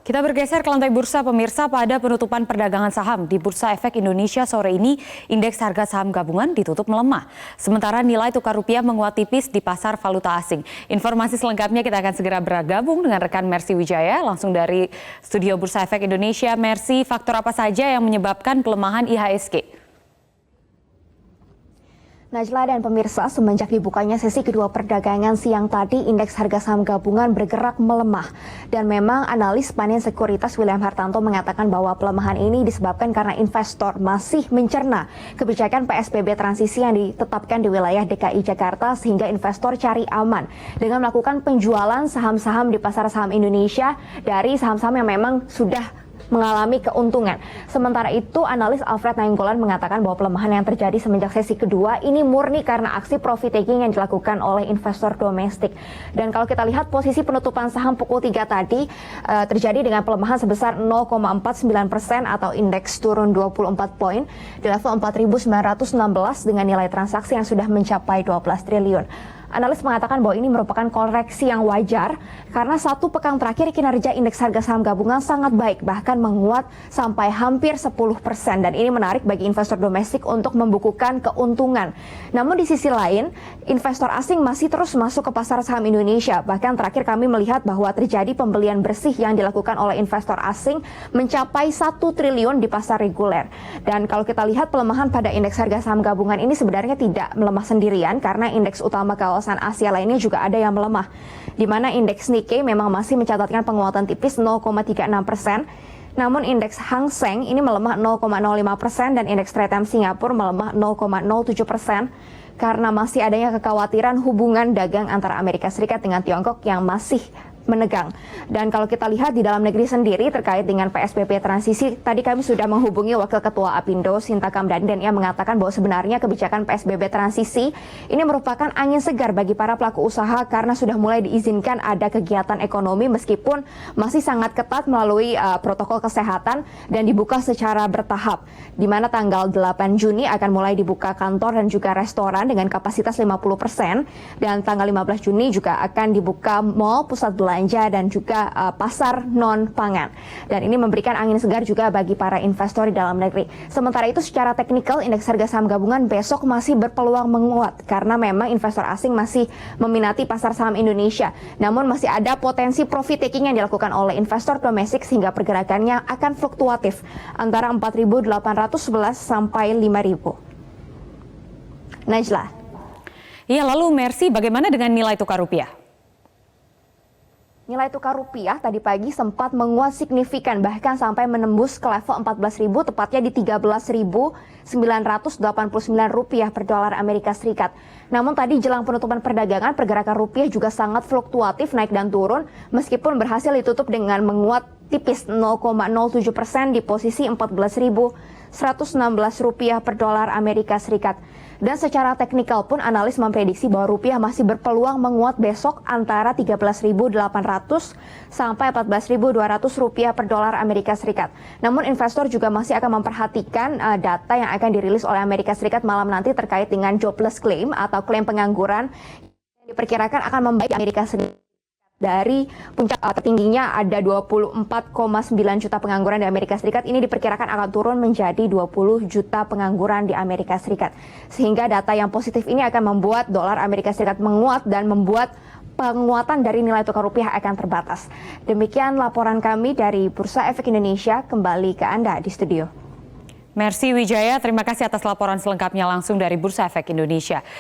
Kita bergeser ke lantai bursa pemirsa. Pada penutupan perdagangan saham di Bursa Efek Indonesia sore ini, indeks harga saham gabungan ditutup melemah. Sementara nilai tukar rupiah menguat tipis di pasar valuta asing. Informasi selengkapnya kita akan segera bergabung dengan rekan Mercy Wijaya langsung dari studio Bursa Efek Indonesia. Mercy, faktor apa saja yang menyebabkan pelemahan IHSG? Najla dan pemirsa, semenjak dibukanya sesi kedua perdagangan siang tadi, indeks harga saham gabungan bergerak melemah. Dan memang analis Panin Sekuritas William Hartanto mengatakan bahwa pelemahan ini disebabkan karena investor masih mencerna kebijakan PSBB transisi yang ditetapkan di wilayah DKI Jakarta, sehingga investor cari aman dengan melakukan penjualan saham-saham di pasar saham Indonesia dari saham-saham yang memang sudah mengalami keuntungan. Sementara itu, analis Alfred Nainggolan mengatakan bahwa pelemahan yang terjadi semenjak sesi kedua ini murni karena aksi profit taking yang dilakukan oleh investor domestik. Dan kalau kita lihat posisi penutupan saham pukul 3 tadi terjadi dengan pelemahan sebesar 0,49% atau indeks turun 24 poin di level 4.916 dengan nilai transaksi yang sudah mencapai 12 triliun. Analis mengatakan bahwa ini merupakan koreksi yang wajar karena satu pekan terakhir kinerja indeks harga saham gabungan sangat baik, bahkan menguat sampai hampir 10%, dan ini menarik bagi investor domestik untuk membukukan keuntungan. Namun di sisi lain, investor asing masih terus masuk ke pasar saham Indonesia. Bahkan terakhir kami melihat bahwa terjadi pembelian bersih yang dilakukan oleh investor asing mencapai 1 triliun di pasar reguler. Dan kalau kita lihat pelemahan pada indeks harga saham gabungan ini sebenarnya tidak melemah sendirian karena indeks utama kawasan Asia lainnya juga ada yang melemah, di mana indeks Nikkei memang masih mencatatkan penguatan tipis 0,36%, namun indeks Hang Seng ini melemah 0,05% dan indeks Straits Times Singapura melemah 0,07% karena masih adanya kekhawatiran hubungan dagang antara Amerika Serikat dengan Tiongkok yang masih menegang. Dan kalau kita lihat di dalam negeri sendiri terkait dengan PSBB transisi, tadi kami sudah menghubungi Wakil Ketua Apindo Sinta Kamdani dan ia mengatakan bahwa sebenarnya kebijakan PSBB transisi ini merupakan angin segar bagi para pelaku usaha karena sudah mulai diizinkan ada kegiatan ekonomi meskipun masih sangat ketat melalui protokol kesehatan dan dibuka secara bertahap, di mana tanggal 8 Juni akan mulai dibuka kantor dan juga restoran dengan kapasitas 50% dan tanggal 15 Juni juga akan dibuka mal, pusat belanja dan juga pasar non-pangan. Dan ini memberikan angin segar juga bagi para investor di dalam negeri. Sementara itu secara teknikal indeks harga saham gabungan besok masih berpeluang menguat karena memang investor asing masih meminati pasar saham Indonesia. Namun masih ada potensi profit taking yang dilakukan oleh investor domestik sehingga pergerakannya akan fluktuatif antara 4.811 sampai 5.000. Najla. Iya, lalu Mercy, bagaimana dengan nilai tukar rupiah? Nilai tukar rupiah tadi pagi sempat menguat signifikan bahkan sampai menembus ke level 14.000, tepatnya di 13.989 rupiah per dolar Amerika Serikat. Namun tadi jelang penutupan perdagangan, pergerakan rupiah juga sangat fluktuatif, naik dan turun meskipun berhasil ditutup dengan menguat tipis 0,07% di posisi 14.116 rupiah per dolar Amerika Serikat. Dan secara teknikal pun analis memprediksi bahwa rupiah masih berpeluang menguat besok antara 13.800 sampai 14.200 rupiah per dolar Amerika Serikat. Namun investor juga masih akan memperhatikan data yang akan dirilis oleh Amerika Serikat malam nanti terkait dengan jobless claim atau klaim pengangguran yang diperkirakan akan membaik Amerika Serikat. Dari puncak tertingginya ada 24,9 juta pengangguran di Amerika Serikat, ini diperkirakan akan turun menjadi 20 juta pengangguran di Amerika Serikat. Sehingga data yang positif ini akan membuat dolar Amerika Serikat menguat dan membuat penguatan dari nilai tukar rupiah akan terbatas. Demikian laporan kami dari Bursa Efek Indonesia, kembali ke Anda di studio. Mercy Wijaya, terima kasih atas laporan selengkapnya langsung dari Bursa Efek Indonesia.